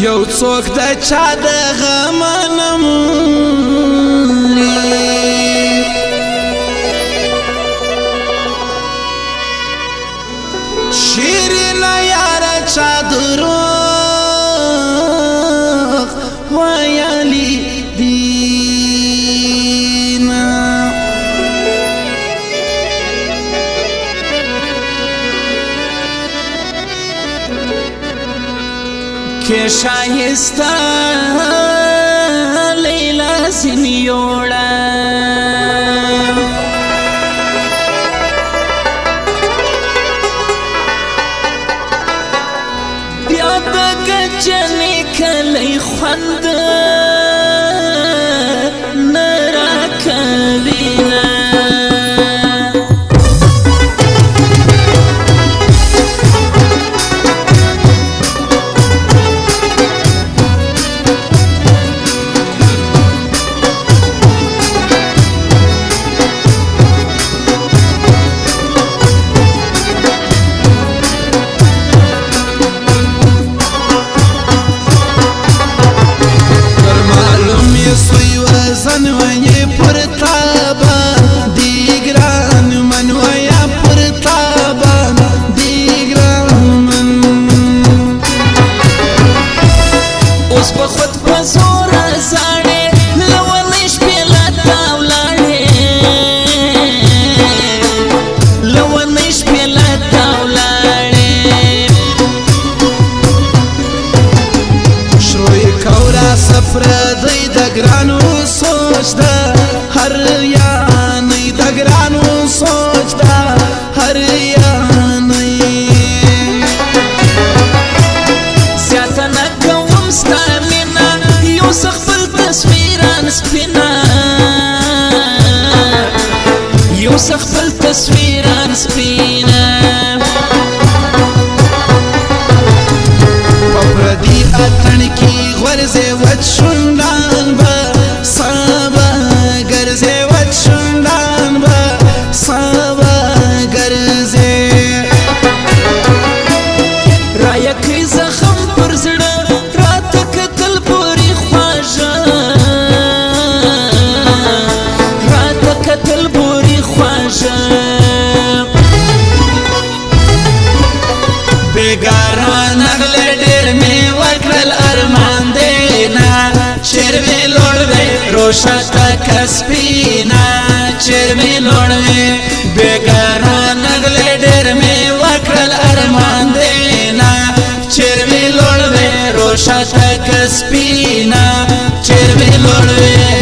یو څوک د چا د غم نمري شیرین یاره چا دروغ ویلی دینا که شایسته لیلا سینیوڑا بیا د گجنې کلی خوند نه راکوینه پردی د ګرانو سوچ ده هر یانې د ګرانو سوچ ده هر یانې زیاته نه کوم ستا مینه یو څه خپل تصویران سپینه یو څه خپل تصویران سپینه په پردي اتڼ کې غورځې وچ شونډان به سبا ګرځې وچ شونډان به سبا ګرځې رايه کوي زخم پر زړه راته کتل پورې خواږه راته کتل پورې خواږه بېګاره نغلې ډېر مې وکړل ارمان دینا چیر می لوړوي روشته کسبینا چیر می لوړوي بېګاره نغلې ډېر مې وکړل ارمان دینا چیر می لوړوي روشته کسبینا چیر می لوړوي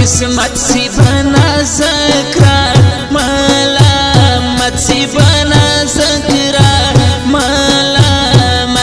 قسمت سی بنا ذکرہ ملامت سی بنا ذکرہ ملامت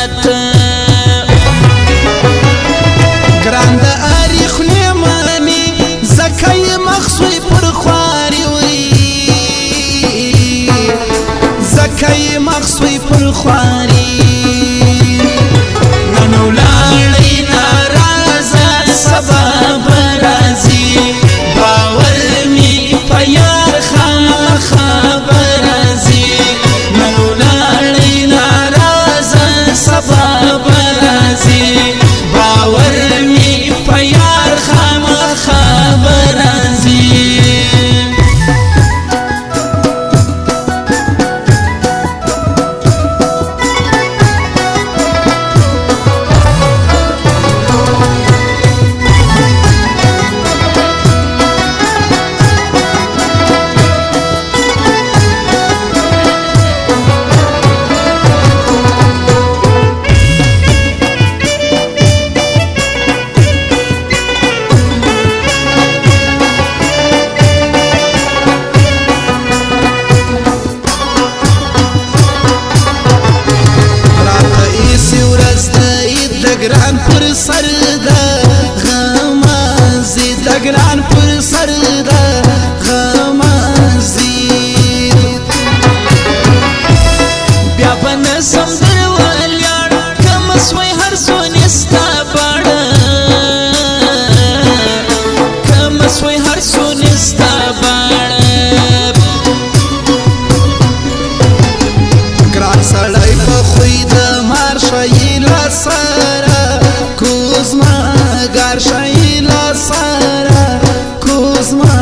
ګران پر سر ده غمازي د ګران پر سر ده غمازي بیا بنسم دروالیار کم سوی هر سونی ستا باڑا کم سوی هر سونی ستا باڑا ګران سړی په خوی د مار شي لا سره کوزما ګار شي لا سره کوزما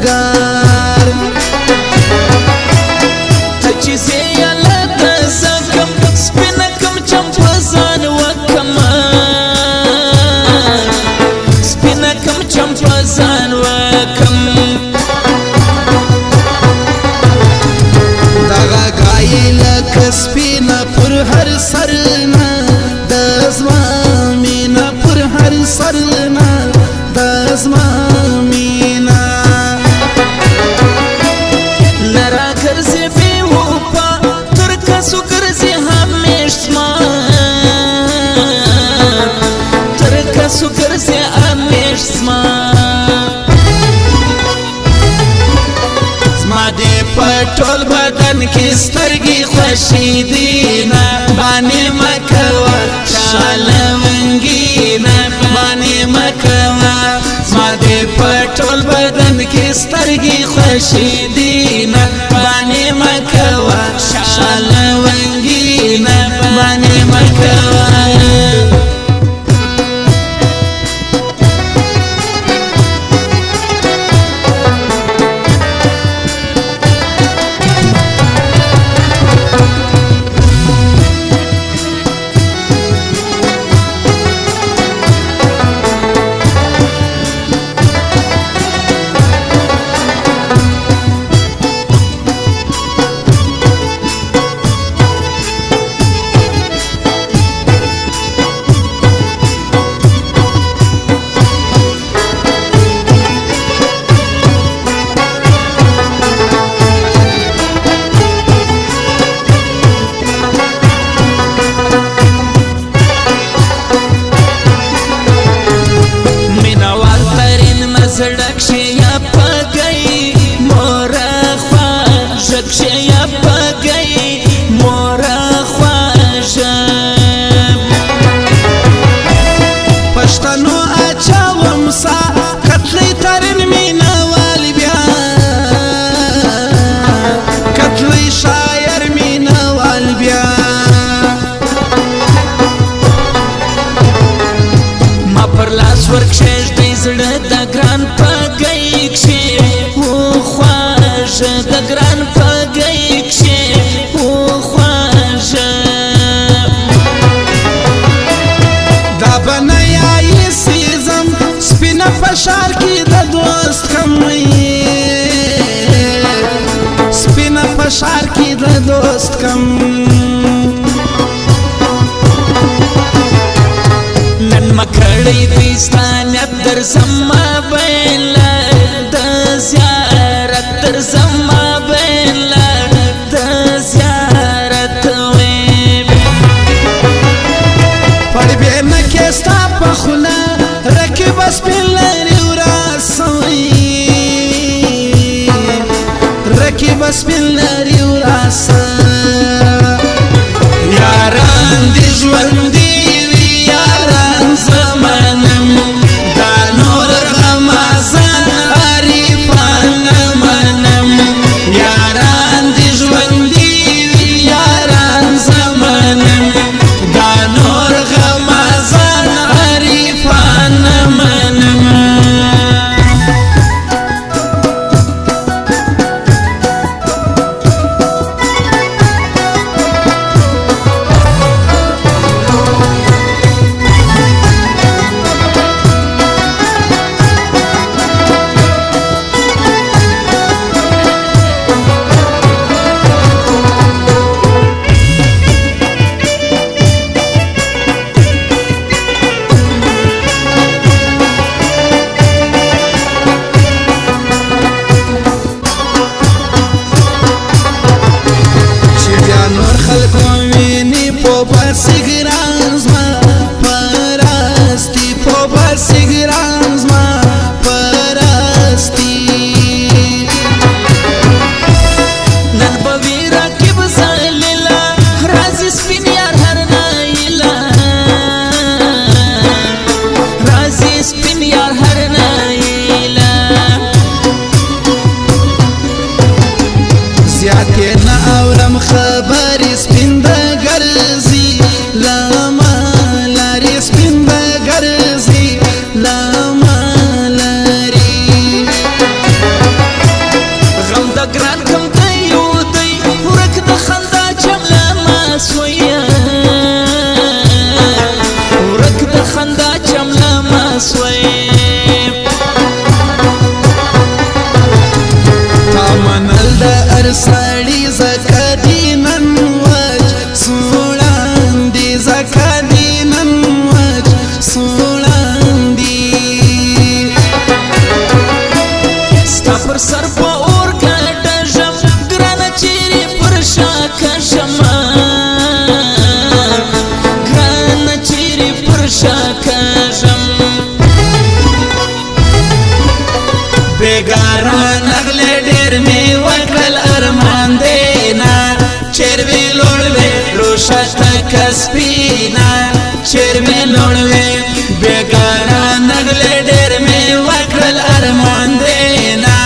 ګار ته چې زه یاله د زکم سپینه کم چمپزان وکم سپینه کم چمپزان وکم دغه ګای لکه سپینه پر هر سر نه د زما مینا پر هر سر نه د زما مینا لرا ګرځي بې وفا تر کسو ګرځي همیش زما تر کسو ګرځي همیش زما زما دې په ټول بدن کې سترګې خوشې دي نه باندې مکوه شالونګي نه باندې مکوه زما دې په ټول بدن کې سترګې خوشې دي نه باندې مکوه شالونګي نه باندې مکوه زړک شي یا پګي مورا خواږه شي یا پګي مورا خواږه پښتنو اچوم سا کتلې ترن مینا والی بیا کتلې شاعر مینا وال بیا ما پر لاس ورکشې دې زړه د ګران پګي کښې او خواږه د ګران پګي کښې او خواږه دا بنایي سیزم سپینه پشار کې د دوست کمې سپینه پشار کې د دوست کم نن مکړې دې ستانیت در زما بیل د زیارت در زما بیل د زیارت وې پړ به نه کې ستا په خونه رکب سپین لري وراسوي رکب سپین لري وراسه یاران دې ژوند شکشم بیگارا نغلی ډیر می وکړل ارمان دینا چیر می لوړوي روشته کسبینا چیر می لوړوي بیگارا نغلی ډیر می وکړل ارمان دینا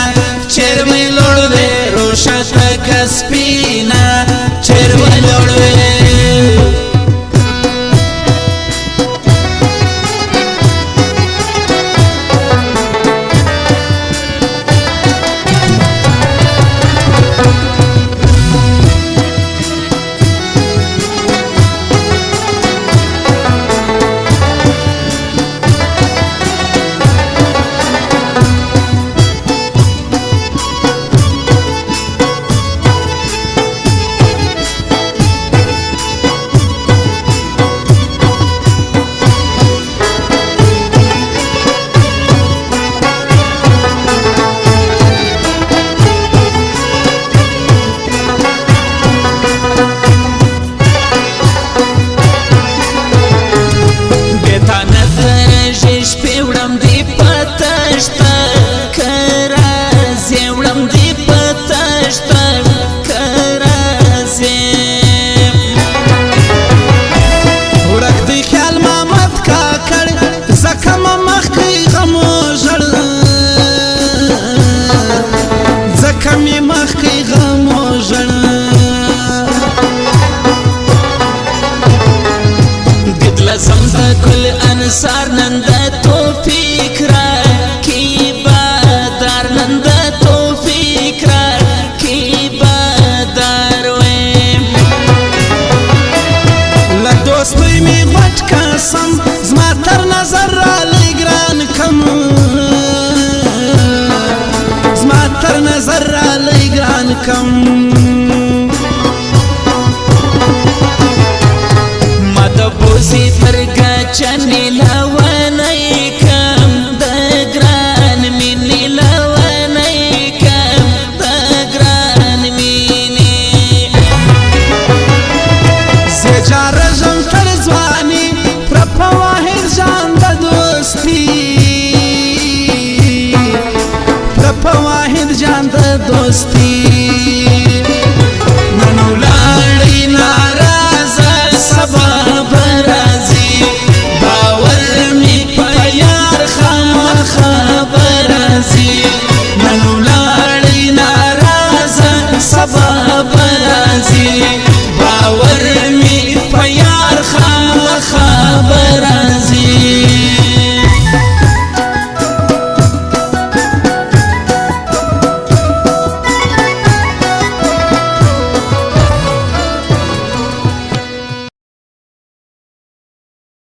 چیر می لوړوي روشته کسبینا چیر می لوړوي کل انصار نند توفیق را کی بادار نند توفیق را کی بادار ویم لدوستی می غټ قسم زما تر نظر را لګران کم زما تر نظر را لګران کم بوزي فرقا چني لواني كم دقران مني لواني كم دقران مني زجار رجم ترزواني پرپا واحد جان دا دوستی پرپا واحد جان دا دوستی